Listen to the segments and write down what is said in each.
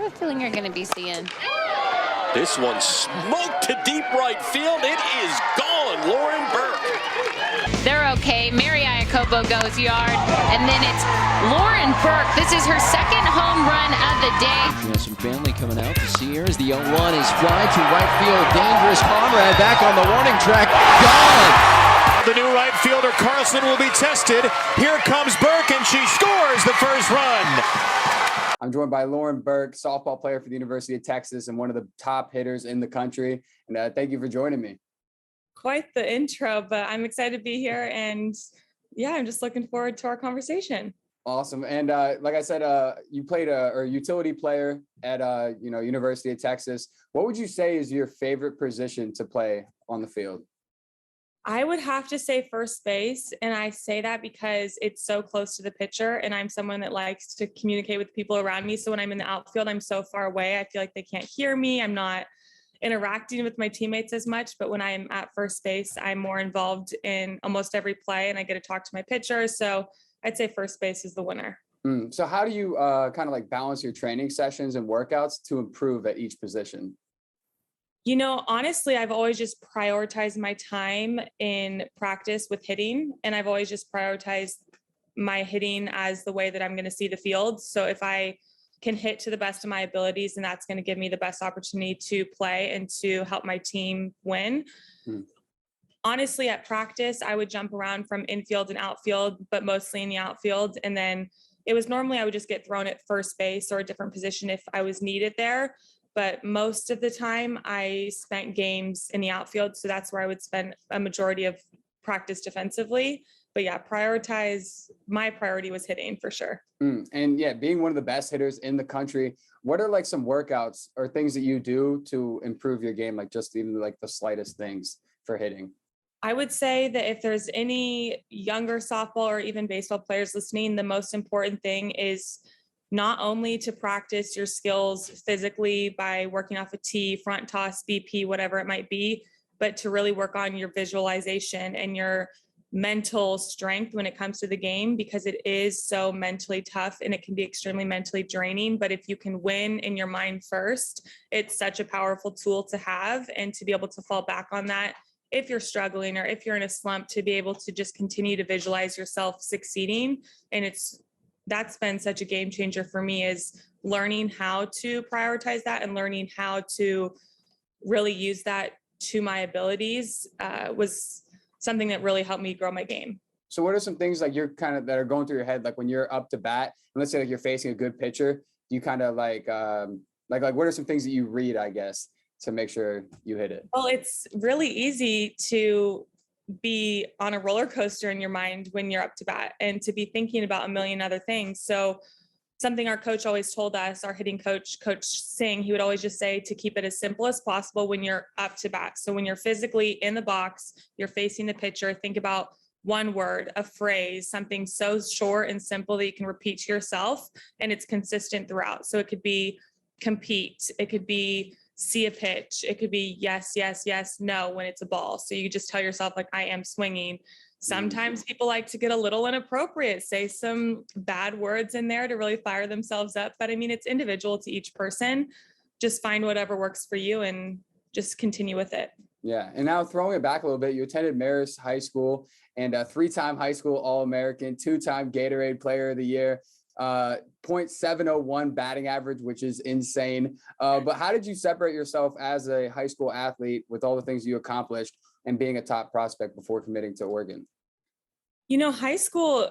have a feeling you're going to be seeing. This one smoked to deep right field. It is gone. Lauren Burke. They're okay. Mary Iacopo goes yard, and then it's Lauren Burke. This is her second home run of the day. She has some family coming out to see her as the 0-1 is fly to right field. Dangerous Conrad back on the warning track. Gone. The new right fielder Carlson will be tested. Here comes Burke, and she scores the first run. I'm joined by Lauren Burke, softball player for the University of Texas and one of the top hitters in the country. And thank you for joining me. Quite the intro, but I'm excited to be here. And yeah, I'm just looking forward to our conversation. Awesome. And like I said, you played a utility player at University of Texas. What would you say is your favorite position to play on the field? I would have to say first base. And I say that because it's so close to the pitcher. And I'm someone that likes to communicate with people around me. So when I'm in the outfield, I'm so far away. I feel like they can't hear me. I'm not interacting with my teammates as much. But when I'm at first base, I'm more involved in almost every play and I get to talk to my pitcher. So I'd say first base is the winner. So how do you kind of like balance your training sessions and workouts to improve at each position? You know, honestly, I've always just prioritized my time in practice with hitting, and I've always just prioritized my hitting as the way that I'm going to see the field. So if I can hit to the best of my abilities, and that's going to give me the best opportunity to play and to help my team win. Honestly, at practice, I would jump around from infield and outfield, but mostly in the outfield. And then it was normally I would just get thrown at first base or a different position if I was needed there. But most of the time I spent games in the outfield. So that's where I would spend a majority of practice defensively. But yeah, my priority was hitting for sure. And yeah, being one of the best hitters in the country, what are like some workouts or things that you do to improve your game? Like just even like the slightest things for hitting? I would say that if there's any younger softball or even baseball players listening, the most important thing is not only to practice your skills physically by working off a tee, front toss, BP, whatever it might be, but to really work on your visualization and your mental strength when it comes to the game, because it is so mentally tough and it can be extremely mentally draining. But if you can win in your mind first, it's such a powerful tool to have, and to be able to fall back on that if you're struggling or if you're in a slump, to be able to just continue to visualize yourself succeeding. And that's been such a game changer for me, is learning how to prioritize that and learning how to really use that to my abilities was something that really helped me grow my game. So what are some things like that are going through your head? Like when you're up to bat and let's say like you're facing a good pitcher, do you kind of like what are some things that you read, I guess, to make sure you hit it? Well, it's really easy to be on a roller coaster in your mind when you're up to bat and to be thinking about a million other things. So something our coach always told us, our hitting coach, Coach Singh, he would always just say to keep it as simple as possible when you're up to bat. So when you're physically in the box, you're facing the pitcher, think about one word, a phrase, something so short and simple that you can repeat to yourself and it's consistent throughout. So it could be compete, it could be see a pitch, it could be yes, yes, yes, no when it's a ball. So you just tell yourself like, I am swinging. Sometimes people like to get a little inappropriate, say some bad words in there to really fire themselves up. But I mean, it's individual to each person. Just find whatever works for you and just continue with it. Yeah. And now throwing it back a little bit, you attended Maher High School and a 3-time high school All-American, 2-time Gatorade Player of the Year. .701 batting average, which is insane. But how did you separate yourself as a high school athlete with all the things you accomplished and being a top prospect before committing to Oregon? You know, high school,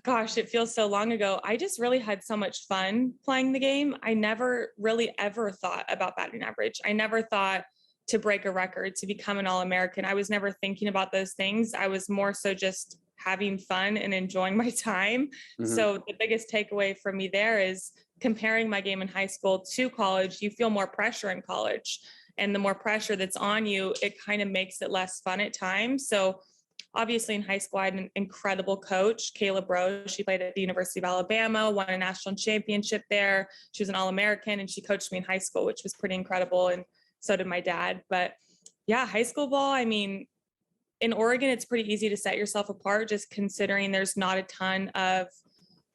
gosh, it feels so long ago. I just really had so much fun playing the game. I never really ever thought about batting average. I never thought to break a record, to become an All-American. I was never thinking about those things. I was more so just having fun and enjoying my time. So the biggest takeaway from me there is comparing my game in high school to college. You feel more pressure in college, and the more pressure that's on you, it kind of makes it less fun at times. So obviously in high school, I had an incredible coach, Kayla Bro. She played at the University of Alabama, won a national championship there. She was an All-American and she coached me in high school, which was pretty incredible. And so did my dad. But yeah, high school ball, I mean, in Oregon, it's pretty easy to set yourself apart, just considering there's not a ton of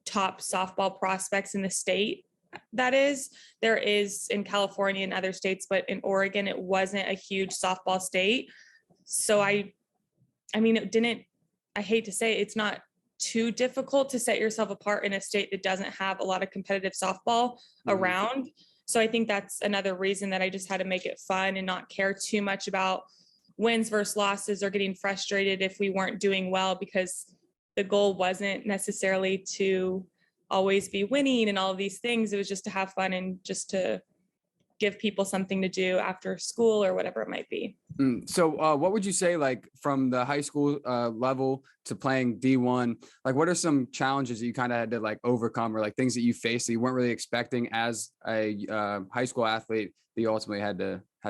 top softball prospects in the state. that is. There is in California and other states, but in Oregon, it wasn't a huge softball state. So I mean, I hate to say it's not too difficult to set yourself apart in a state that doesn't have a lot of competitive softball around. So I think that's another reason that I just had to make it fun and not care too much about wins versus losses or getting frustrated if we weren't doing well, because the goal wasn't necessarily to always be winning and all of these things. It was just to have fun and just to give people something to do after school or whatever it might be. So what would you say, like from the high school level to playing D1, like what are some challenges that you kind of had to like overcome, or like things that you faced that you weren't really expecting as a high school athlete that you ultimately had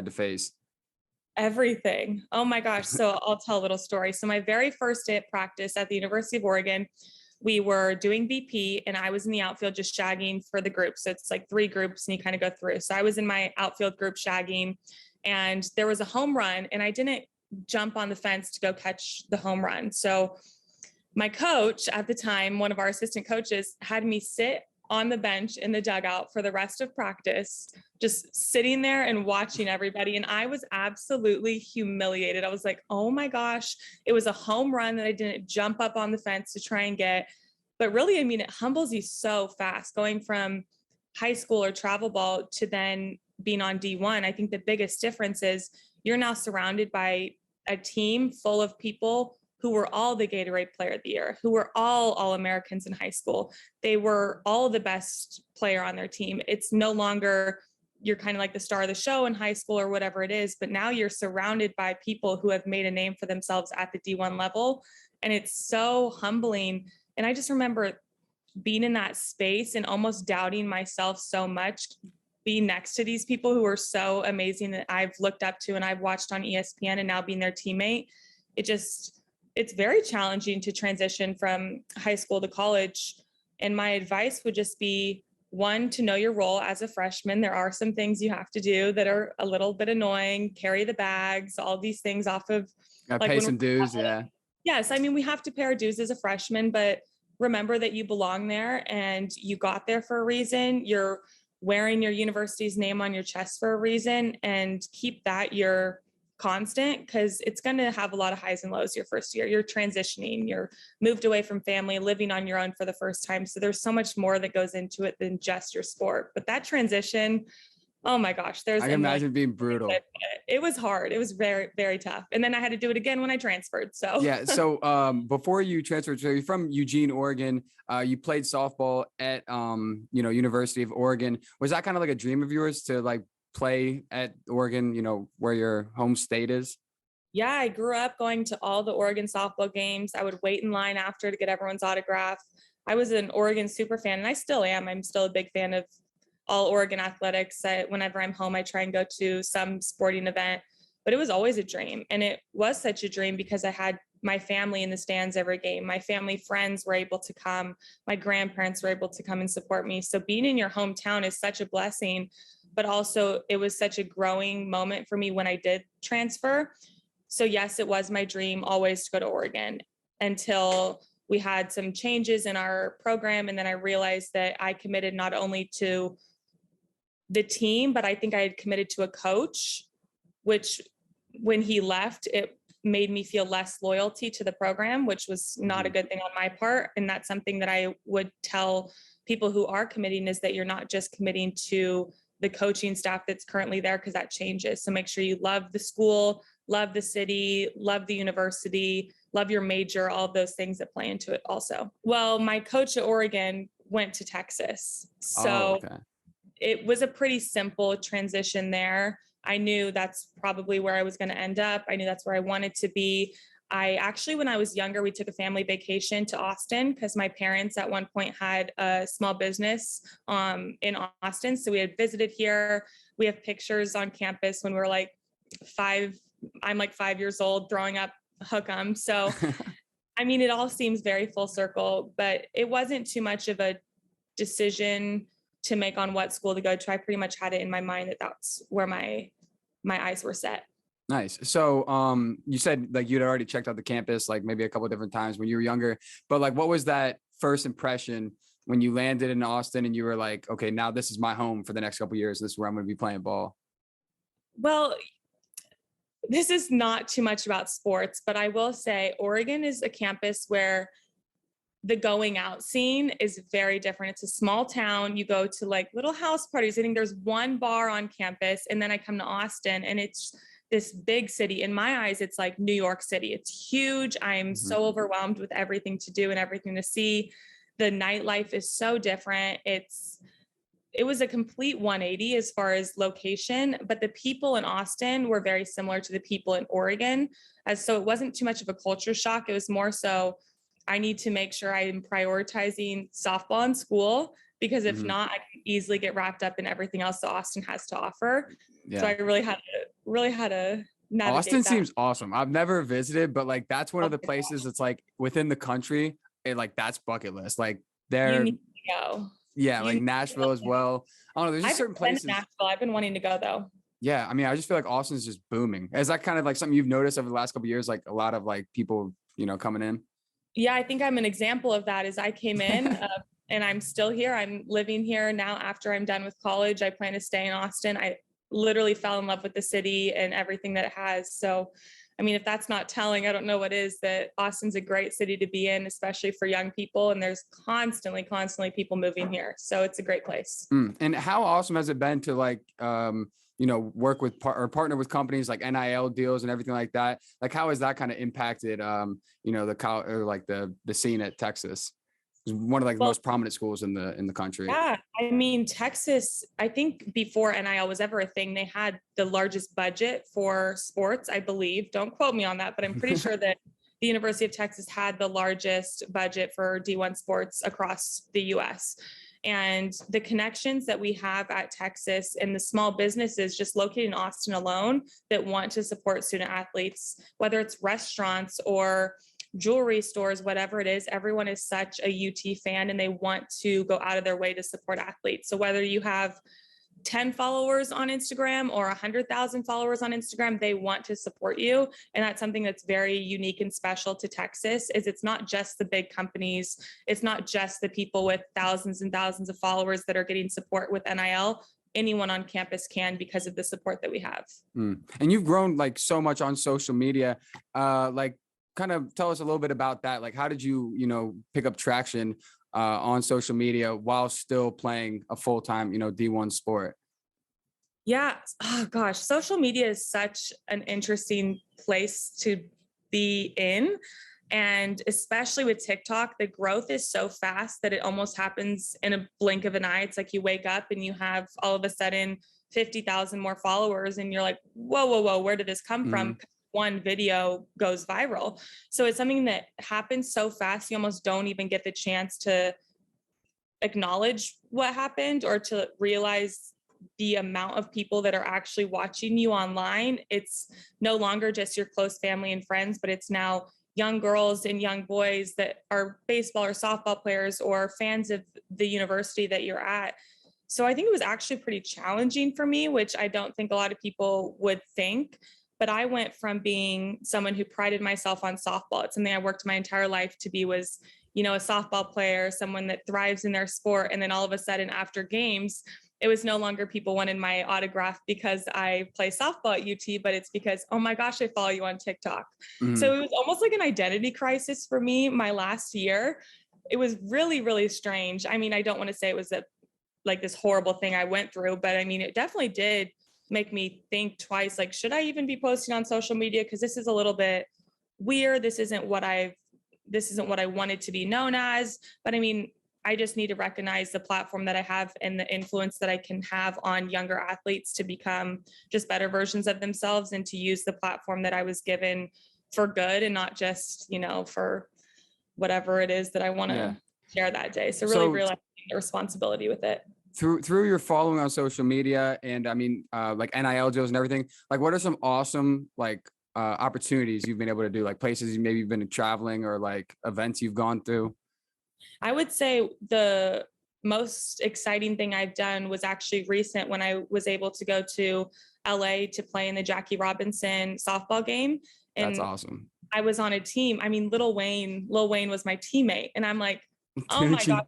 to face? Everything. Oh my gosh. So I'll tell a little story. So my very first day at practice at the University of Oregon, we were doing VP and I was in the outfield just shagging for the group. So it's like 3 groups and you kind of go through. So I was in my outfield group shagging, and there was a home run and I didn't jump on the fence to go catch the home run. So my coach at the time, one of our assistant coaches, had me sit on the bench in the dugout for the rest of practice, just sitting there and watching everybody. And I was absolutely humiliated. I was like, oh my gosh, it was a home run that I didn't jump up on the fence to try and get. But really, I mean, it humbles you so fast going from high school or travel ball to then being on D1. I think the biggest difference is you're now surrounded by a team full of people who were all the Gatorade Player of the Year, who were all Americans in high school. They were all the best player on their team. It's no longer you're kind of like the star of the show in high school or whatever it is, but now you're surrounded by people who have made a name for themselves at the D1 level. And it's so humbling. And I just remember being in that space and almost doubting myself so much, being next to these people who are so amazing that I've looked up to and I've watched on ESPN, and now being their teammate. It's very challenging to transition from high school to college. And my advice would just be, one, to know your role as a freshman. There are some things you have to do that are a little bit annoying, carry the bags, all these things off of like Pay some dues. Yeah. Yes. I mean, we have to pay our dues as a freshman, but remember that you belong there and you got there for a reason. You're wearing your university's name on your chest for a reason, and keep that your constant, because it's going to have a lot of highs and lows your first year. You're transitioning, you're moved away from family, living on your own for the first time. So there's so much more that goes into it than just your sport. But that transition, oh my gosh, I can imagine being brutal. It was hard. It was very, very tough. And then I had to do it again when I transferred. So yeah. So before you transferred, so you're from Eugene, Oregon. You played softball at University of Oregon. Was that kind of like a dream of yours to like play at Oregon, where your home state is? Yeah, I grew up going to all the Oregon softball games. I would wait in line after to get everyone's autograph. I was an Oregon super fan, and I still am. I'm still a big fan of all Oregon athletics. Whenever I'm home, I try and go to some sporting event, but it was always a dream. And it was such a dream because I had my family in the stands every game. My family friends were able to come. My grandparents were able to come and support me. So being in your hometown is such a blessing, but also it was such a growing moment for me when I did transfer. So yes, it was my dream always to go to Oregon, until we had some changes in our program. And then I realized that I committed not only to the team, but I think I had committed to a coach, which when he left, it made me feel less loyalty to the program, which was not a good thing on my part. And that's something that I would tell people who are committing, is that you're not just committing to the coaching staff that's currently there, because that changes. So make sure you love the school, love the city, love the university, love your major, all of those things that play into it also. Well, my coach at Oregon went to Texas. So it was a pretty simple transition there. I knew that's probably where I was going to end up. I knew that's where I wanted to be. I actually, when I was younger, we took a family vacation to Austin because my parents at one point had a small business in Austin. So we had visited here. We have pictures on campus when we were like 5. I'm like 5 years old throwing up hook 'em. So, I mean, it all seems very full circle, but it wasn't too much of a decision to make on what school to go to. I pretty much had it in my mind that that's where my eyes were set. Nice. So you said like you'd already checked out the campus like maybe a couple of different times when you were younger, but like what was that first impression when you landed in Austin and you were like, okay, now this is my home for the next couple of years. This is where I'm going to be playing ball? Well, this is not too much about sports, but I will say Oregon is a campus where the going out scene is very different. It's a small town. You go to like little house parties. I think there's one bar on campus, and then I come to Austin and it's this big city. In my eyes, it's like New York City. It's huge. I'm so overwhelmed with everything to do and everything to see. The nightlife is so different. It was a complete 180 as far as location, but the people in Austin were very similar to the people in Oregon. So it wasn't too much of a culture shock. It was more so, I need to make sure I'm prioritizing softball in school, because if not, I can easily get wrapped up in everything else that Austin has to offer. Yeah. So I really had to navigate Austin that. seems awesome. I've never visited, but like that's one of the places that's like within the country. And like that's bucket list. Like You need to go. yeah, You like need to Nashville as well. I don't know. There's just certain been to places. Nashville. I've been wanting to go though. Yeah, I mean, I just feel like Austin's just booming. Is that kind of like something you've noticed over the last couple of years? Like a lot of like people, coming in. Yeah, I think I'm an example of that. As I came in and I'm still here. I'm living here now after I'm done with college. I plan to stay in Austin. I literally fell in love with the city and everything that it has. So, I mean, if that's not telling, I don't know what is. That Austin's a great city to be in, especially for young people. And there's constantly people moving here. So it's a great place. And how awesome has it been to like, work with or partner with companies like NIL deals and everything like that? Like, how has that kind of impacted, the scene at Texas? It's one of like the most prominent schools in the country. Yeah, I mean, Texas, I think before NIL was ever a thing, they had the largest budget for sports, I believe. Don't quote me on that, but I'm pretty sure that the University of Texas had the largest budget for D1 sports across the US. And the connections that we have at Texas and the small businesses just located in Austin alone that want to support student athletes, whether it's restaurants or jewelry stores, whatever it is, everyone is such a UT fan and they want to go out of their way to support athletes. So whether you have 10 followers on Instagram or 100,000 followers on Instagram, they want to support you. And that's something that's very unique and special to Texas. Is it's not just the big companies. It's not just the people with thousands and thousands of followers that are getting support with NIL. Anyone on campus can, because of the support that we have. And you've grown like so much on social media. Kind of tell us a little bit about that. Like, how did you, pick up traction on social media while still playing a full-time, D1 sport? Yeah. Oh gosh. Social media is such an interesting place to be in. And especially with TikTok, the growth is so fast that it almost happens in a blink of an eye. It's like you wake up and you have all of a sudden 50,000 more followers and you're like, whoa, where did this come from? One video goes viral. So it's something that happens so fast, you almost don't even get the chance to acknowledge what happened or to realize the amount of people that are actually watching you online. It's no longer just your close family and friends, but it's now young girls and young boys that are baseball or softball players or fans of the university that you're at. So I think it was actually pretty challenging for me, which I don't think a lot of people would think. But I went from being someone who prided myself on softball. It's something I worked my entire life to be, was, a softball player, someone that thrives in their sport. And then all of a sudden after games, it was no longer people wanted my autograph because I play softball at UT, but it's because, oh my gosh, I follow you on TikTok. So it was almost like an identity crisis for me my last year. It was really, really strange. I mean, I don't want to say it was this horrible thing I went through, but I mean, it definitely did make me think twice, like, should I even be posting on social media? Because this is a little bit weird. This isn't what I wanted to be known as. But I mean, I just need to recognize the platform that I have and the influence that I can have on younger athletes to become just better versions of themselves, and to use the platform that I was given for good and not just, for whatever it is that I want to share that day. So really realizing the responsibility with it. Through your following on social media and I mean, like NIL deals and everything, like what are some awesome opportunities you've been able to do, like places you've been traveling or like events you've gone through? I would say the most exciting thing I've done was actually recent, when I was able to go to LA to play in the Jackie Robinson softball game. And that's awesome. I was on a team. I mean, Lil Wayne was my teammate. And I'm like, oh my God,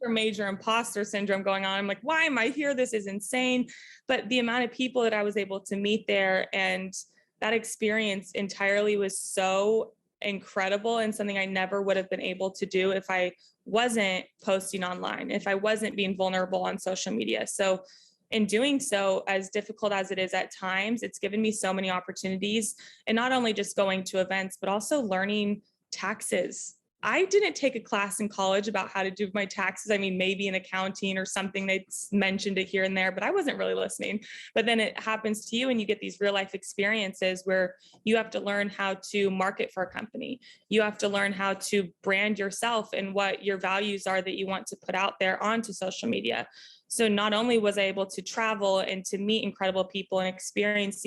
major imposter syndrome going on. I'm like, why am I here? This is insane. But the amount of people that I was able to meet there and that experience entirely was so incredible and something I never would have been able to do if I wasn't posting online, if I wasn't being vulnerable on social media. So in doing so, as difficult as it is at times, it's given me so many opportunities, and not only just going to events, but also learning taxes. I didn't take a class in college about how to do my taxes. I mean, maybe in accounting or something, they mentioned it here and there, but I wasn't really listening. But then it happens to you and you get these real life experiences where you have to learn how to market for a company. You have to learn how to brand yourself and what your values are that you want to put out there onto social media. So not only was I able to travel and to meet incredible people and experience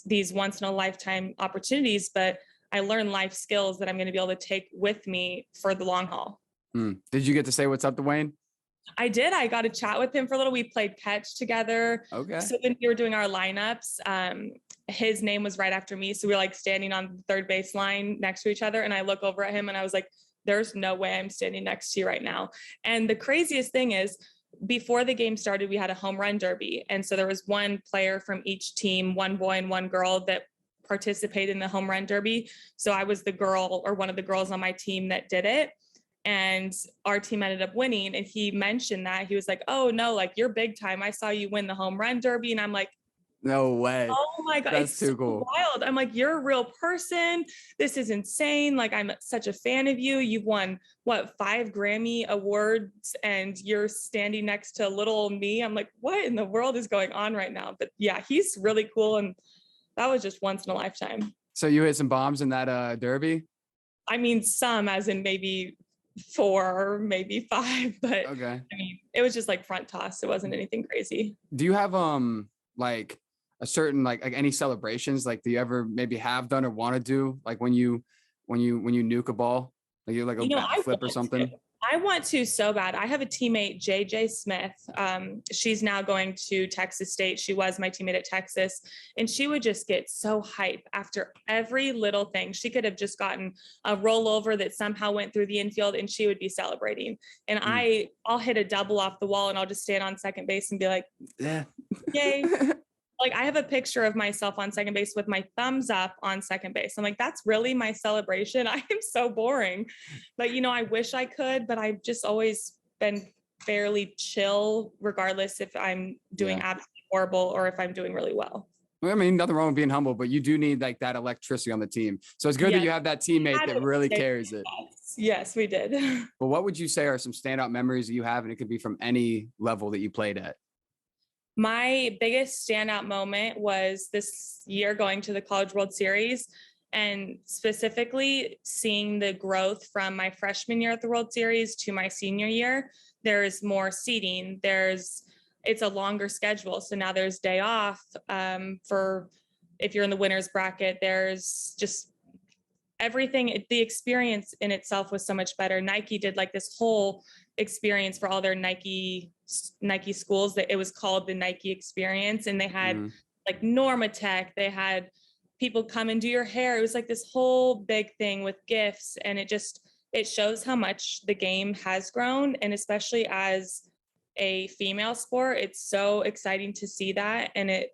these once in a lifetime opportunities, but I learned life skills that I'm going to be able to take with me for the long haul. Did you get to say what's up to Wayne? I did. I got to chat with him for a little. We played catch together. Okay. So when we were doing our lineups, his name was right after me. So we were like standing on the third base line next to each other. And I look over at him and I was like, there's no way I'm standing next to you right now. And the craziest thing is, before the game started, we had a home run derby. And so there was one player from each team, one boy and one girl, that participated in the home run derby. So I was the girl, or one of the girls on my team, that did it. And our team ended up winning. And he mentioned that. He was like, oh no, like, you're big time. I saw you win the home run derby. And I'm like, no way. Oh my God. That's it's too so cool. wild. I'm like, you're a real person. This is insane. Like, I'm such a fan of you. You've won, what, 5 Grammy awards, and you're standing next to little me. I'm like, what in the world is going on right now? But yeah, he's really cool. And that was just once in a lifetime. So you hit some bombs in that derby? I mean, some, as in maybe 4, maybe 5, but Okay. I mean, it was just like front toss. It wasn't anything crazy. Do you have like a certain like any celebrations, like, do you ever maybe have done or want to do, like when you nuke a ball, like you're like a bat flip or something? I want to so bad. I have a teammate, JJ Smith. She's now going to Texas State. She was my teammate at Texas, and she would just get so hype after every little thing. She could have just gotten a rollover that somehow went through the infield, and she would be celebrating. And I'll hit a double off the wall, and I'll just stand on second base and be like, yeah, yay. Like, I have a picture of myself on second base with my thumbs up on second base. I'm like, that's really my celebration. I am so boring. But, you know, I wish I could, but I've just always been fairly chill, regardless if I'm doing absolutely horrible or if I'm doing really well. I mean, nothing wrong with being humble, but you do need like that electricity on the team. So it's good that you have that teammate that really carries it. Yes, we did. But what would you say are some standout memories that you have? And it could be from any level that you played at. My biggest standout moment was this year going to the College World Series, and specifically seeing the growth from my freshman year at the World Series to my senior year. There's more seating. It's a longer schedule. So now there's day off for if you're in the winner's bracket. There's just everything. The experience in itself was so much better. Nike did like this whole experience for all their Nike schools, that it was called the Nike experience. And they had like Normatech, they had people come and do your hair. It was like this whole big thing with gifts. And it shows how much the game has grown. And especially as a female sport, it's so exciting to see that. And it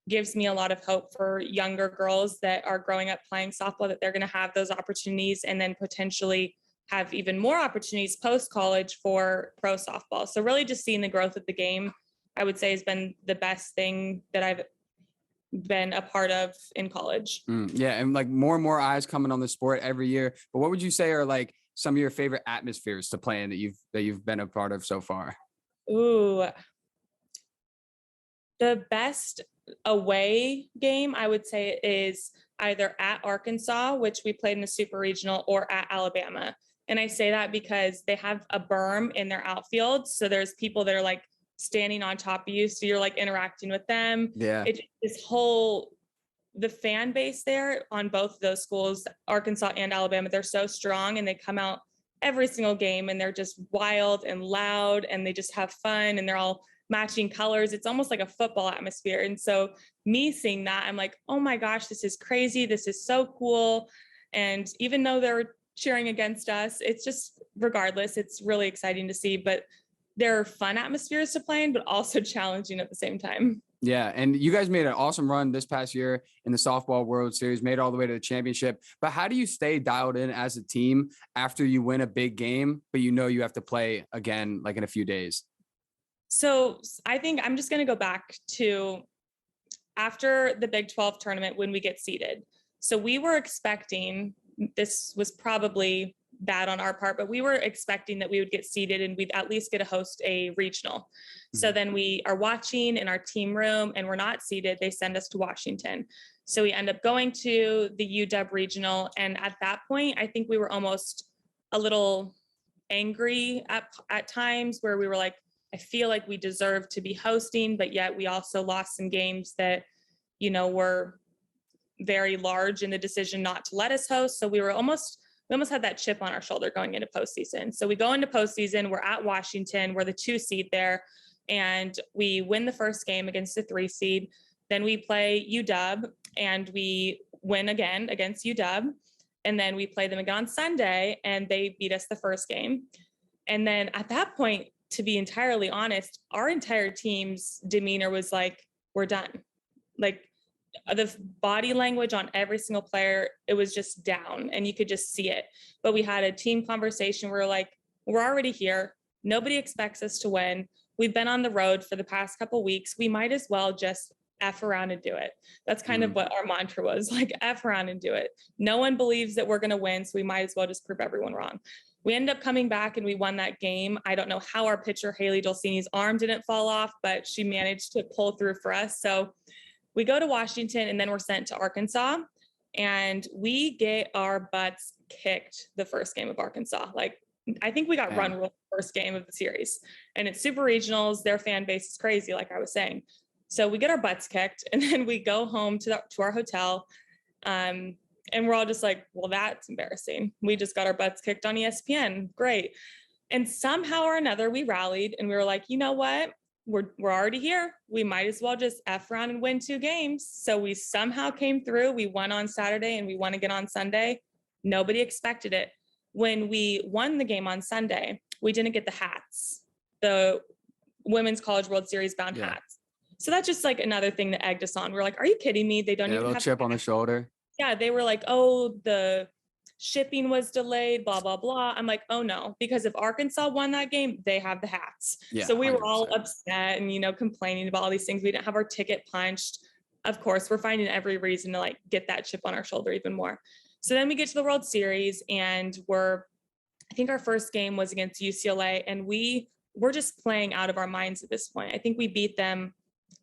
gives me a lot of hope for younger girls that are growing up playing softball, that they're going to have those opportunities and then potentially have even more opportunities post-college for pro softball. So really just seeing the growth of the game, I would say, has been the best thing that I've been a part of in college. Yeah, and like more and more eyes coming on the sport every year. But what would you say are like some of your favorite atmospheres to play in that you've been a part of so far? Ooh, the best away game, I would say, is either at Arkansas, which we played in the super regional, or at Alabama. And I say that because they have a berm in their outfield. So there's people that are like standing on top of you. So you're like interacting with them. Yeah. The fan base there on both of those schools, Arkansas and Alabama, they're so strong, and they come out every single game and they're just wild and loud, and they just have fun, and they're all matching colors. It's almost like a football atmosphere. And so me seeing that, I'm like, oh my gosh, this is crazy. This is so cool. And even though they're cheering against us. It's just, regardless, it's really exciting to see, but they're fun atmospheres to play in, but also challenging at the same time. Yeah, and you guys made an awesome run this past year in the softball World Series, made it all the way to the championship. But how do you stay dialed in as a team after you win a big game, but you know you have to play again like in a few days? So I think I'm just going to go back to after the Big 12 tournament when we get seeded. So we were expecting, this was probably bad on our part, but we were expecting that we would get seeded and we'd at least get to host a regional. So then we are watching in our team room and we're not seeded. They send us to Washington. So we end up going to the UW regional. And at that point, I think we were almost a little angry at times where we were like, I feel like we deserve to be hosting, but yet we also lost some games that, you know, were very large in the decision not to let us host. So we almost had that chip on our shoulder going into postseason. So we go into postseason, we're at Washington, we're the 2 seed there, and we win the first game against the 3 seed. Then we play UW and we win again against UW. And then we play them again on Sunday and they beat us the first game. And then at that point, to be entirely honest, our entire team's demeanor was like, we're done. Like the body language on every single player, it was just down and you could just see it. But we had a team conversation where we're like, we're already here. Nobody expects us to win. We've been on the road for the past couple of weeks. We might as well just F around and do it. That's kind of what our mantra was, like F around and do it. No one believes that we're going to win, so we might as well just prove everyone wrong. We ended up coming back and we won that game. I don't know how our pitcher, Haley Dulcini's arm didn't fall off, but she managed to pull through for us. So we go to Washington and then we're sent to Arkansas and we get our butts kicked the first game of Arkansas. Like, I think we got run rule the first game of the series, and it's super regionals. Their fan base is crazy, like I was saying. So we get our butts kicked and then we go home to our hotel. And we're all just like, well, that's embarrassing. We just got our butts kicked on ESPN. Great. And somehow or another, we rallied and we were like, you know what? We're already here. We might as well just F around and win 2 games. So we somehow came through. We won on Saturday and we won again on Sunday. Nobody expected it. When we won the game on Sunday, we didn't get the hats, the Women's College World Series bound hats. So that's just like another thing that egged us on. We're like, are you kidding me? They don't even have a chip on the shoulder. Yeah, they were like, oh, the shipping was delayed, blah, blah, blah. I'm like, oh no, because if Arkansas won that game, they have the hats. Yeah, so we 100%. were all upset and, you know, complaining about all these things. We didn't have our ticket punched. Of course, we're finding every reason to like get that chip on our shoulder even more. So then we get to the World Series and I think our first game was against UCLA and we're just playing out of our minds at this point. I think we beat them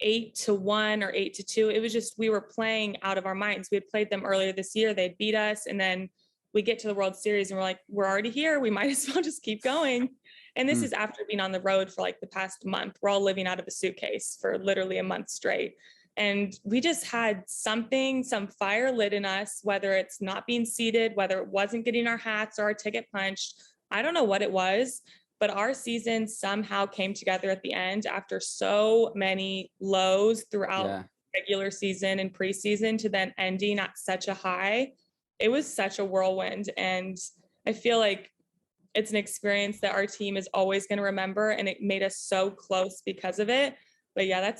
8-1 or 8-2. It was just, we were playing out of our minds. We had played them earlier this year. They beat us. And then we get to the World Series and we're like, we're already here. We might as well just keep going. And this is after being on the road for like the past month. We're all living out of a suitcase for literally a month straight. And we just had some fire lit in us, whether it's not being seated, whether it wasn't getting our hats or our ticket punched. I don't know what it was, but our season somehow came together at the end after so many lows throughout regular season and preseason to then ending at such a high. It was such a whirlwind. And I feel like it's an experience that our team is always going to remember. And it made us so close because of it. But yeah,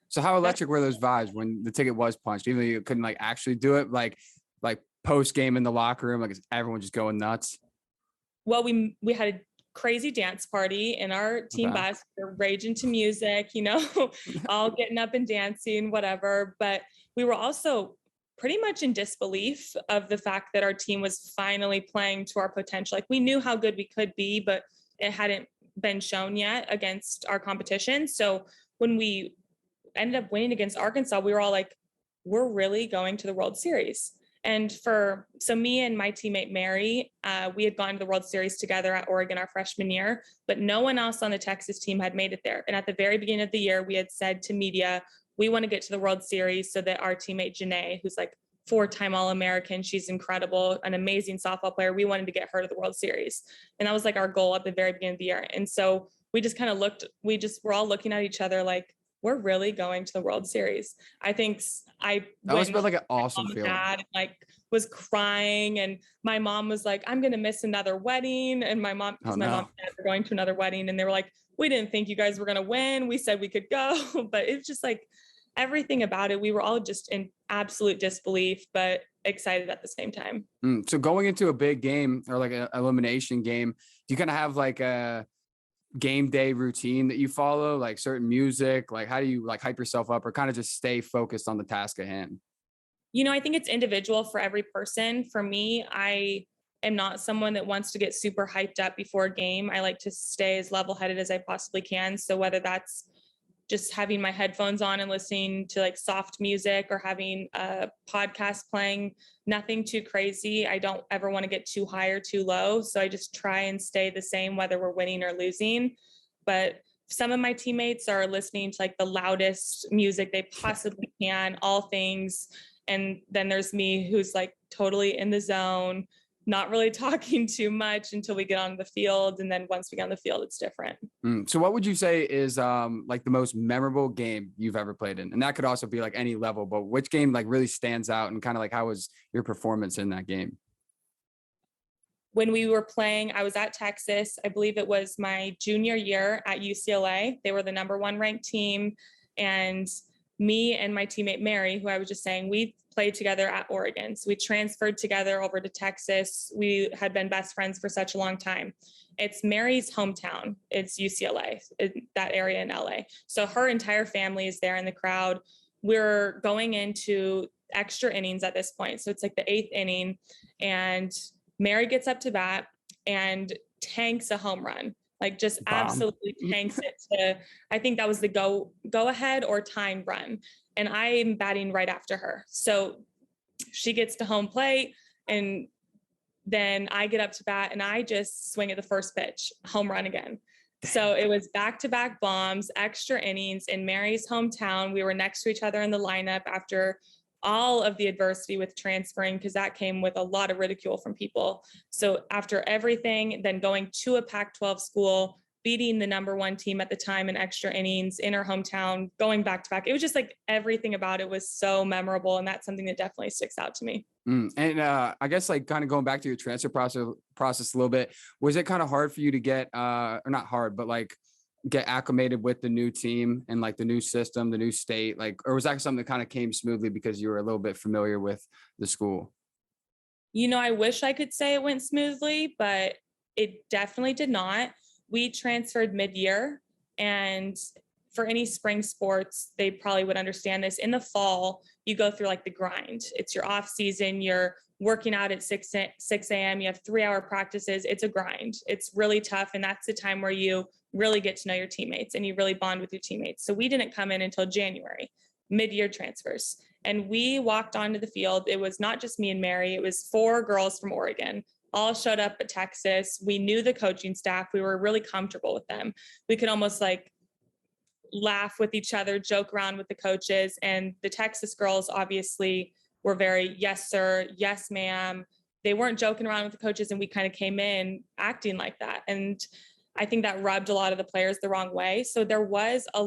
So how electric were those vibes when the ticket was punched, even though you couldn't like actually do it, like post game in the locker room, like is everyone just going nuts? Well, we had a crazy dance party in our team bus. We're raging to music, you know, all getting up and dancing, whatever. But we were also pretty much in disbelief of the fact that our team was finally playing to our potential. Like we knew how good we could be, but it hadn't been shown yet against our competition. So when we ended up winning against Arkansas, we were all like, we're really going to the World Series. And so me and my teammate Mary, we had gone to the World Series together at Oregon our freshman year, but no one else on the Texas team had made it there. And at the very beginning of the year, we had said to media, we want to get to the World Series so that our teammate Janae, who's like 4-time All-American, she's incredible, an amazing softball player, we wanted to get her to the World Series. And that was like our goal at the very beginning of the year. And so we just kind of we're all looking at each other like, we're really going to the World Series. I think that was like an awesome feeling. And like was crying, and my mom was like, I'm going to miss another wedding. And my mom, because my mom and dad were going to another wedding, and they were like, we didn't think you guys were going to win. We said we could go, but it's just like everything about it. We were all just in absolute disbelief, but excited at the same time. So going into a big game or like an elimination game, do you kind of have like a game day routine that you follow, like certain music? Like how do you like hype yourself up or kind of just stay focused on the task at hand? I think it's individual for every person. For me, I am not someone that wants to get super hyped up before a game. I like to stay as level-headed as I possibly can. So whether that's just having my headphones on and listening to like soft music or having a podcast playing, nothing too crazy. I don't ever want to get too high or too low. So I just try and stay the same, whether we're winning or losing. But some of my teammates are listening to like the loudest music they possibly can, all things. And then there's me who's like totally in the zone, not really talking too much until we get on the field. And then once we get on the field, it's different. So what would you say is like the most memorable game you've ever played in? And that could also be like any level, but which game like really stands out and kind of like how was your performance in that game? When we were playing, I was at Texas. I believe it was my junior year at UCLA. They were the #1 ranked team. And me and my teammate Mary, who I was just saying, we played together at Oregon. So we transferred together over to Texas. We had been best friends for such a long time. It's Mary's hometown. It's UCLA, that area in LA. So her entire family is there in the crowd. We're going into extra innings at this point. So it's like the 8th inning, and Mary gets up to bat and tanks a home run. Like just absolutely tanks it to, I think that was the go ahead or time run. And I'm batting right after her. So she gets to home plate, and then I get up to bat and I just swing at the first pitch, home run again. So it was back-to-back bombs, extra innings in Mary's hometown. We were next to each other in the lineup after all of the adversity with transferring, because that came with a lot of ridicule from people. So after everything, then going to a Pac-12 school, beating the #1 team at the time in extra innings in her hometown, going back to back. It was just like everything about it was so memorable. And that's something that definitely sticks out to me. And I guess like kind of going back to your transfer process a little bit, was it kind of hard for you to get, or not hard, but like get acclimated with the new team and like the new system, the new state, like, or was that something that kind of came smoothly because you were a little bit familiar with the school? I wish I could say it went smoothly, but it definitely did not. We transferred mid-year, and for any spring sports, they probably would understand this. In the fall, you go through like the grind. It's your off season. You're working out at 6 a.m. You have 3-hour practices. It's a grind. It's really tough. And that's the time where you really get to know your teammates and you really bond with your teammates. So we didn't come in until January, mid-year transfers. And we walked onto the field. It was not just me and Mary. It was 4 girls from Oregon, all showed up at Texas. We knew the coaching staff. We were really comfortable with them. We could almost like laugh with each other, joke around with the coaches. And the Texas girls obviously were very, yes, sir, yes, ma'am. They weren't joking around with the coaches, and we kind of came in acting like that. And I think that rubbed a lot of the players the wrong way. So there was a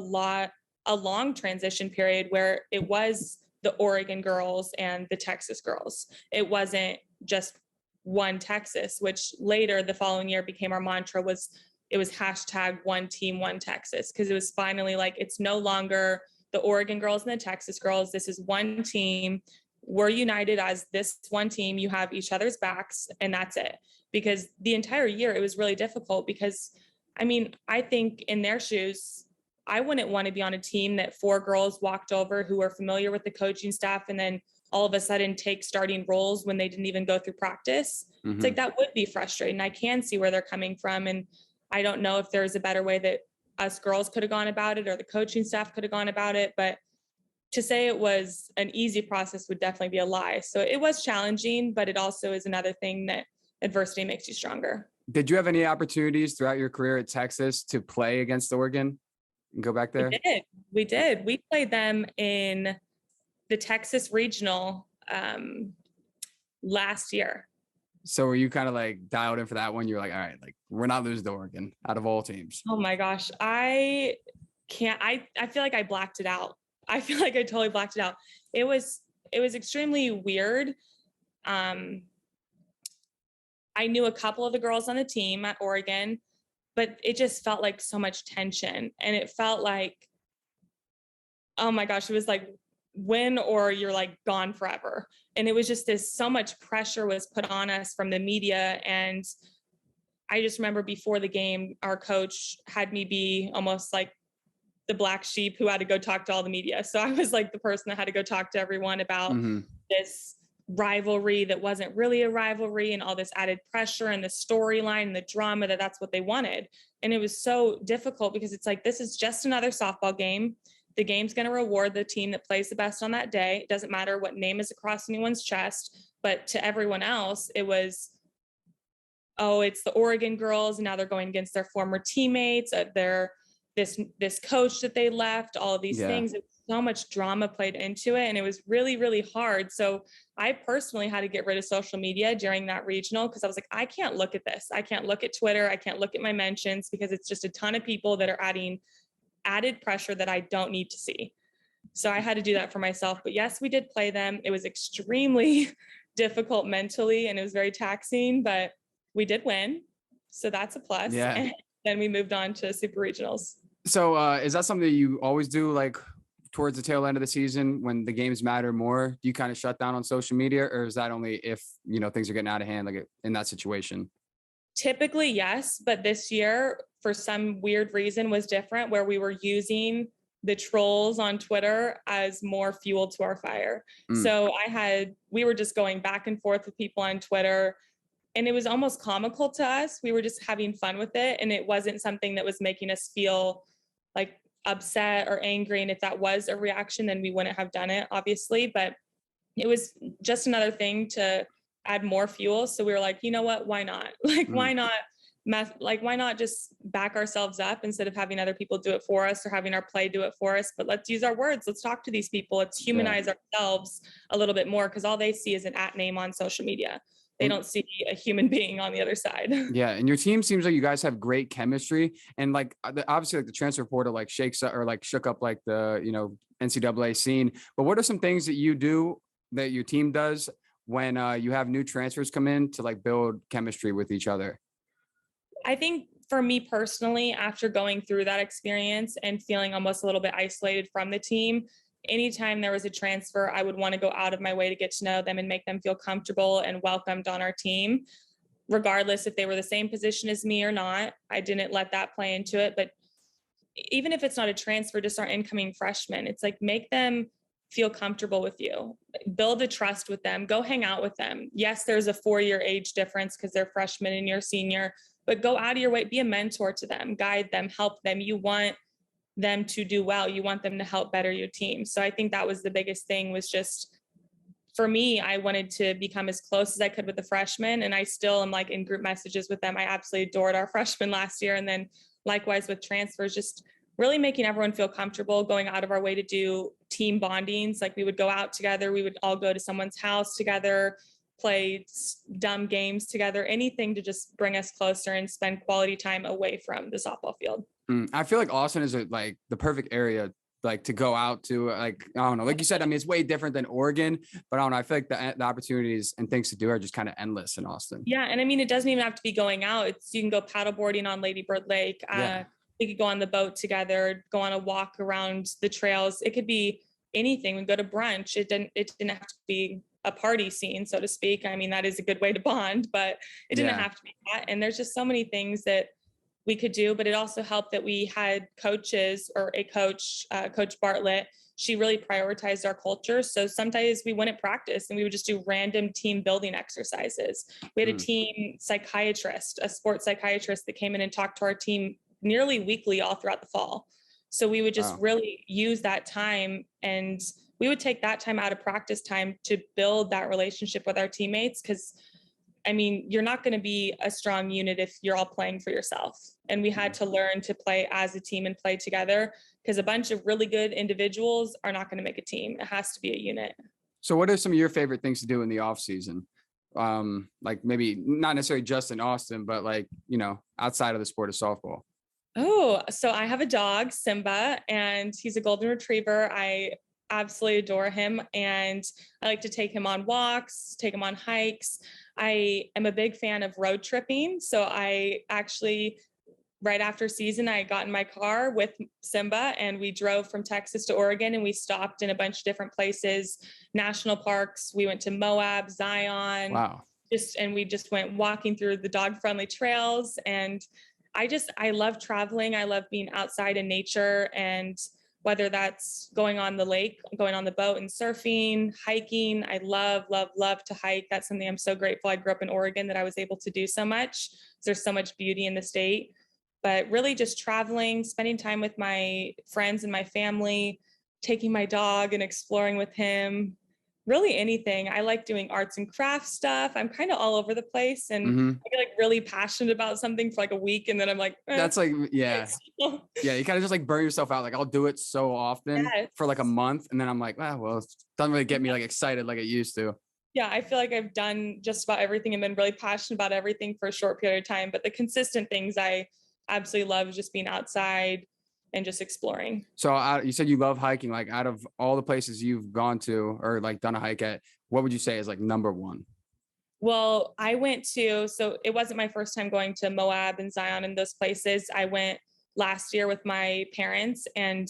long transition period where it was the Oregon girls and the Texas girls. It wasn't just one Texas, which later the following year became our mantra. It was #1 team, 1 Texas, because it was finally like, it's no longer the Oregon girls and the Texas girls. This is one team. We're united as this one team. You have each other's backs, and that's it. Because the entire year it was really difficult, because I think in their shoes, I wouldn't want to be on a team that 4 girls walked over who were familiar with the coaching staff and then all of a sudden take starting roles when they didn't even go through practice. It's like, that would be frustrating. I can see where they're coming from. And I don't know if there's a better way that us girls could have gone about it or the coaching staff could have gone about it. But to say it was an easy process would definitely be a lie. So it was challenging, but it also is another thing that adversity makes you stronger. Did you have any opportunities throughout your career at Texas to play against Oregon and go back there? We did. We played them in the Texas regional last year. So were you kind of like dialed in for that one? You're like, all right, like we're not losing to Oregon out of all teams. Oh my gosh. I feel like I blacked it out. I feel like I totally blacked it out. It was extremely weird. I knew a couple of the girls on the team at Oregon, but it just felt like so much tension. And it felt like, oh my gosh, it was like win or you're like gone forever. And it was just so much pressure was put on us from the media. And I just remember before the game, our coach had me be almost like the black sheep who had to go talk to all the media. So I was like the person that had to go talk to everyone about this rivalry that wasn't really a rivalry, and all this added pressure and the storyline and the drama that's what they wanted. And it was so difficult because it's like, this is just another softball game. The game's going to reward the team that plays the best on that day. It doesn't matter what name is across anyone's chest, but to everyone else, it was, oh, it's the Oregon girls, and now they're going against their former teammates. This coach that they left, all of these things. So much drama played into it, and it was really, really hard. So I personally had to get rid of social media during that regional because I was like, I can't look at this. I can't look at Twitter. I can't look at my mentions because it's just a ton of people that are adding added pressure that I don't need to see. So I had to do that for myself. But yes, we did play them. It was extremely difficult mentally, and it was very taxing, but we did win. So that's a plus. Yeah. And then we moved on to super regionals. So is that something that you always do, like towards the tail end of the season when the games matter more? Do you kind of shut down on social media, or is that only if, you know, things are getting out of hand, like in that situation? Typically, yes. But this year, for some weird reason, was different, where we were using the trolls on Twitter as more fuel to our fire. So we were just going back and forth with people on Twitter, and it was almost comical to us. We were just having fun with it. And it wasn't something that was making us feel like upset or angry. And if that was a reaction, then we wouldn't have done it, obviously. But it was just another thing to add more fuel. So we were like, you know what, why not? Like, why not just back ourselves up instead of having other people do it for us or having our play do it for us? But let's use our words. Let's talk to these people. Let's humanize ourselves a little bit more, because all they see is an @ name on social media. They don't see a human being on the other side. Yeah. And your team seems like you guys have great chemistry, and like obviously like the transfer portal like shakes up or like shook up like the, you know, NCAA scene. But what are some things that you do, that your team does, when you have new transfers come in to like build chemistry with each other? I think for me personally, after going through that experience and feeling almost a little bit isolated from the team, anytime there was a transfer, I would want to go out of my way to get to know them and make them feel comfortable and welcomed on our team, regardless if they were the same position as me or not. I didn't let that play into it. But even if it's not a transfer, just our incoming freshmen, it's like, make them feel comfortable with you, build a trust with them, go hang out with them. Yes, there's a 4-year age difference because they're freshmen and you're senior, but go out of your way, be a mentor to them, guide them, help them. You want them to do well. You want them to help better your team. So I think that was the biggest thing, was just, for me, I wanted to become as close as I could with the freshmen. And I still am like in group messages with them. I absolutely adored our freshmen last year. And then likewise with transfers, just really making everyone feel comfortable, going out of our way to do team bondings. Like, we would go out together. We would all go to someone's house together, play dumb games together, anything to just bring us closer and spend quality time away from the softball field. I feel like Austin is like the perfect area like to go out to. Like, I don't know, like you said, I mean, it's way different than Oregon, but I don't know, I feel like the opportunities and things to do are just kind of endless in Austin. Yeah. And I mean, it doesn't even have to be going out. You can go paddleboarding on Lady Bird Lake. We could go on the boat together, go on a walk around the trails. It could be anything. We go to brunch. It didn't have to be a party scene, so to speak. I mean, that is a good way to bond, but it didn't have to be that. And there's just so many things that we could do, but it also helped that we had coaches, or a coach, Coach Bartlett. She really prioritized our culture. So sometimes we wouldn't practice and we would just do random team building exercises. We had a team psychiatrist, a sports psychiatrist, that came in and talked to our team nearly weekly all throughout the fall. So we would just really use that time, and we would take that time out of practice time to build that relationship with our teammates. Because I mean, you're not going to be a strong unit if you're all playing for yourself. And we had to learn to play as a team and play together, because a bunch of really good individuals are not going to make a team. It has to be a unit. So what are some of your favorite things to do in the off season? Like maybe not necessarily just in Austin, but like, you know, outside of the sport of softball. Oh, so I have a dog, Simba, and he's a golden retriever. I absolutely adore him. And I like to take him on walks, take him on hikes. I am a big fan of road tripping. So I actually, right after season, I got in my car with Simba and we drove from Texas to Oregon, and we stopped in a bunch of different places, national parks. We went to Moab, Zion. Wow. We just went walking through the dog friendly trails. And I love traveling. I love being outside in nature, and whether that's going on the lake, going on the boat and surfing, hiking. I love, love, love to hike. That's something I'm so grateful. I grew up in Oregon that I was able to do so much. There's so much beauty in the state, but really just traveling, spending time with my friends and my family, taking my dog and exploring with him. Really anything. I like doing arts and crafts stuff. I'm kind of all over the place, and I get like really passionate about something for like a week, and then I'm like, That's like, yeah. Yeah, you kind of just like burn yourself out. Like I'll do it so often for like a month, and then I'm like, well, it doesn't really get me like excited like it used to. Yeah, I feel like I've done just about everything and been really passionate about everything for a short period of time. But the consistent things I absolutely love is just being outside and just exploring. So you said you love hiking. Like out of all the places you've gone to or like done a hike at, what would you say is like number one? Well, so it wasn't my first time going to Moab and Zion and those places. I went last year with my parents, and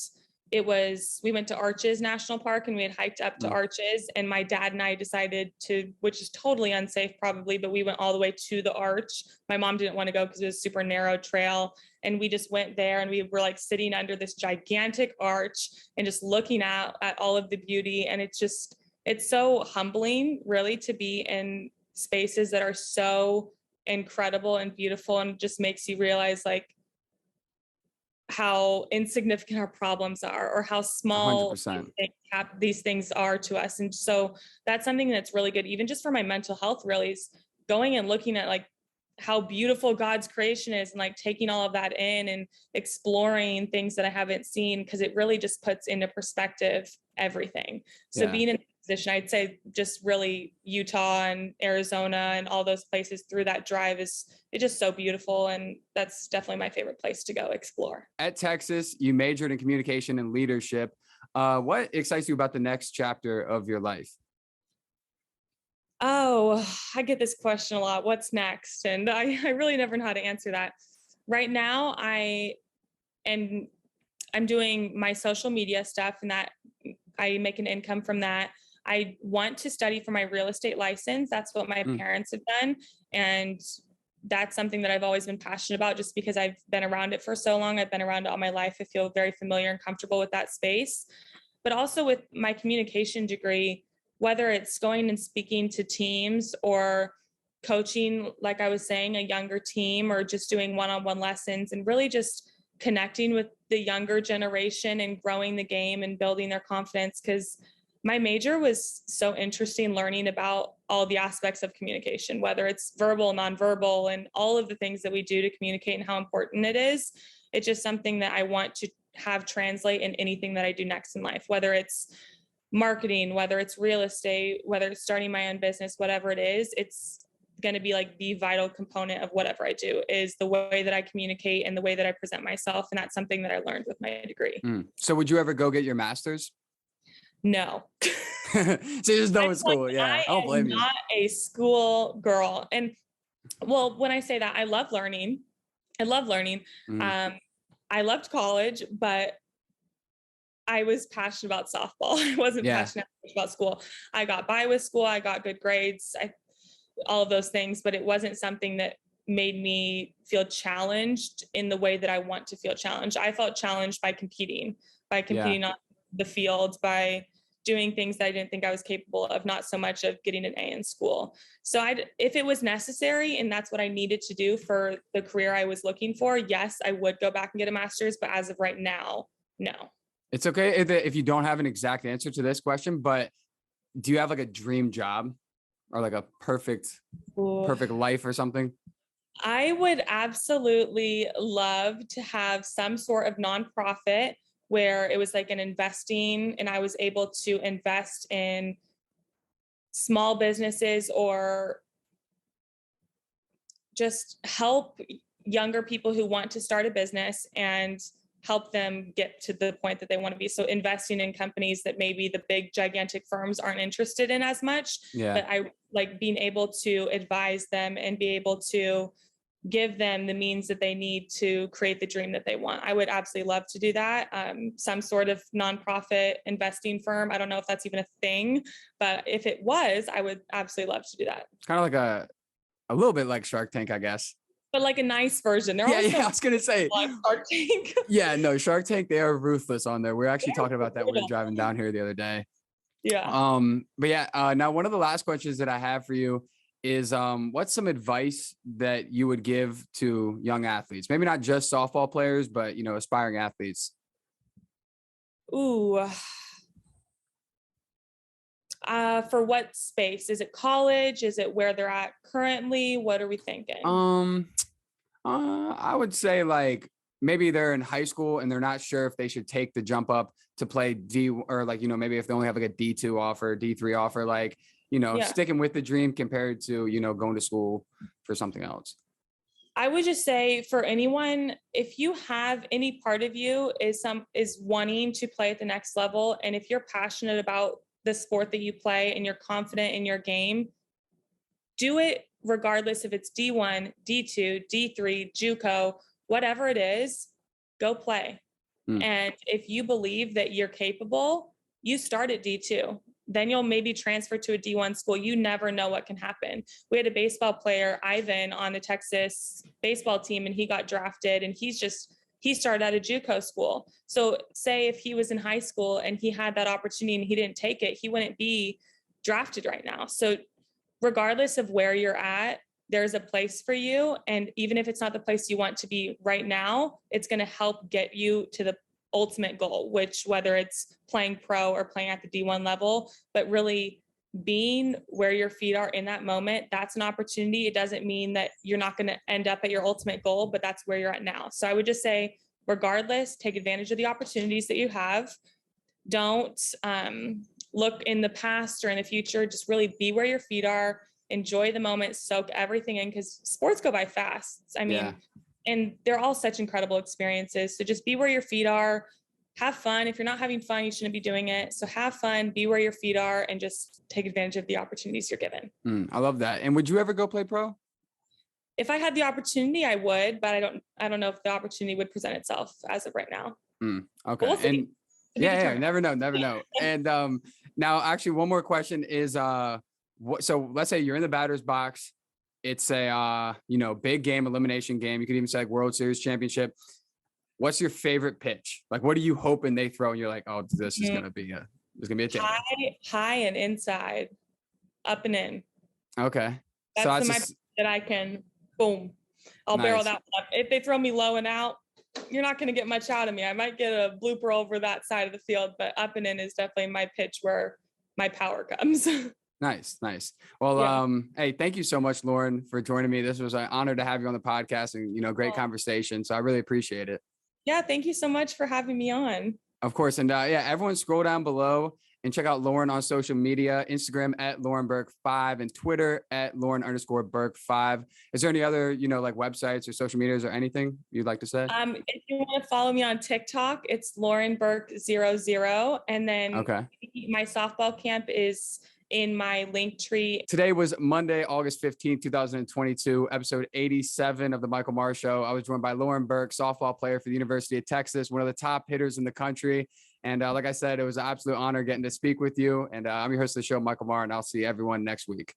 we went to Arches National Park, and we had hiked up to Arches, and my dad and I decided to, which is totally unsafe probably, but we went all the way to the arch. My mom didn't want to go because it was a super narrow trail. And we just went there, and we were like sitting under this gigantic arch and just looking at all of the beauty. And it's so humbling really to be in spaces that are so incredible and beautiful, and just makes you realize like how insignificant our problems are, or how small these things are to us. And so that's something that's really good, even just for my mental health, really, is going and looking at like how beautiful God's creation is, and like taking all of that in and exploring things that I haven't seen, because it really just puts into perspective everything. So being in position, I'd say just really Utah and Arizona and all those places through that drive it's just so beautiful. And that's definitely my favorite place to go explore. At Texas, you majored in communication and leadership. What excites you about the next chapter of your life? Oh, I get this question a lot. What's next? And I really never know how to answer that. Right now, I'm doing my social media stuff, and that I make an income from that. I want to study for my real estate license. That's what my parents have done. And that's something that I've always been passionate about, just because I've been around it for so long. I've been around it all my life. I feel very familiar and comfortable with that space. But also with my communication degree, whether it's going and speaking to teams or coaching, like I was saying, a younger team, or just doing one-on-one lessons, and really just connecting with the younger generation and growing the game and building their confidence. Because my major was so interesting, learning about all the aspects of communication, whether it's verbal, nonverbal, and all of the things that we do to communicate and how important it is. It's just something that I want to have translate in anything that I do next in life, whether it's marketing, whether it's real estate, whether it's starting my own business, whatever it is, it's going to be like the vital component of whatever I do, is the way that I communicate and the way that I present myself. And that's something that I learned with my degree. So would you ever go get your master's? No. So you just know in school. Yeah. I don't blame you. I'm not a school girl. And well, when I say that, I love learning. I I loved college, but I was passionate about softball. I wasn't passionate about school. I got by with school. I got good grades, all of those things, but it wasn't something that made me feel challenged in the way that I want to feel challenged. I felt challenged by competing on the field, by doing things that I didn't think I was capable of, not so much of getting an A in school. So if it was necessary and that's what I needed to do for the career I was looking for, yes, I would go back and get a master's. But as of right now, no. It's okay if you don't have an exact answer to this question, but do you have like a dream job or like a perfect life or something? I would absolutely love to have some sort of nonprofit where it was like an investing, and I was able to invest in small businesses or just help younger people who want to start a business and help them get to the point that they want to be. So investing in companies that maybe the big gigantic firms aren't interested in as much, but I like being able to advise them and be able to give them the means that they need to create the dream that they want. I would absolutely love to do that. Some sort of nonprofit investing firm. I don't know if that's even a thing, but if it was, I would absolutely love to do that. Kind of like a little bit like Shark Tank, I guess. But like a nice version. They're Yeah, I was gonna say. like Shark Tank. Yeah, no, Shark Tank, they are ruthless on there. We are actually talking about that when we were driving down here the other day. Yeah. But yeah, now one of the last questions that I have for you is what's some advice that you would give to young athletes? Maybe not just softball players, but aspiring athletes. Ooh. For what space? Is it college? Is it where they're at currently? What are we thinking? I would say like maybe they're in high school and they're not sure if they should take the jump up to play D, or like, maybe if they only have like a D2 offer, D3 offer, like, sticking with the dream compared to, going to school for something else. I would just say for anyone, if you have any part of you is wanting to play at the next level, and if you're passionate about the sport that you play and you're confident in your game, do it regardless if it's D1, D2, D3, JUCO, whatever it is, go play. And if you believe that you're capable, you start at D2. Then you'll maybe transfer to a D1 school. You never know what can happen. We had a baseball player, Ivan, on the Texas baseball team, and he got drafted, and he started at a JUCO school. So say if he was in high school and he had that opportunity and he didn't take it, he wouldn't be drafted right now. So regardless of where you're at, there's a place for you. And even if it's not the place you want to be right now, it's going to help get you to the ultimate goal, which whether it's playing pro or playing at the D1 level, but really being where your feet are in that moment, that's an opportunity. It doesn't mean that you're not going to end up at your ultimate goal, but that's where you're at now. So I would just say, regardless, take advantage of the opportunities that you have. Don't look in the past or in the future. Just really be where your feet are. Enjoy the moment, soak everything in, because sports go by fast. I mean, and they're all such incredible experiences. So just be where your feet are, have fun. If you're not having fun, you shouldn't be doing it. So have fun, be where your feet are, and just take advantage of the opportunities you're given. I love that. And would you ever go play pro? If I had the opportunity, I would, but I don't know if the opportunity would present itself as of right now. Okay. We'll see. And never know. And now actually one more question is, so let's say you're in the batter's box. It's a, big game, elimination game. You could even say like World Series championship. What's your favorite pitch? Like, what are you hoping they throw? And you're like, oh, this is going to be a thing. High and inside, up and in. Okay. That's my pitch that I can, boom, I'll barrel that up. If they throw me low and out, you're not going to get much out of me. I might get a blooper over that side of the field, but up and in is definitely my pitch where my power comes. Nice. Well, hey, thank you so much, Lauren, for joining me. This was an honor to have you on the podcast and, great conversation. So I really appreciate it. Yeah. Thank you so much for having me on. Of course. And everyone scroll down below and check out Lauren on social media, Instagram at Lauren Burke 5 and Twitter at Lauren_Burke 5. Is there any other, like websites or social medias or anything you'd like to say? If you want to follow me on TikTok, it's Lauren Burke 00. And then my softball camp is in my link tree. Today was Monday, August 15th, 2022, episode 87 of the Michael Maher Show. I was joined by Lauren Burke, softball player for the University of Texas, one of the top hitters in the country. And like I said, it was an absolute honor getting to speak with you. And I'm your host of the show, Michael Maher, and I'll see everyone next week.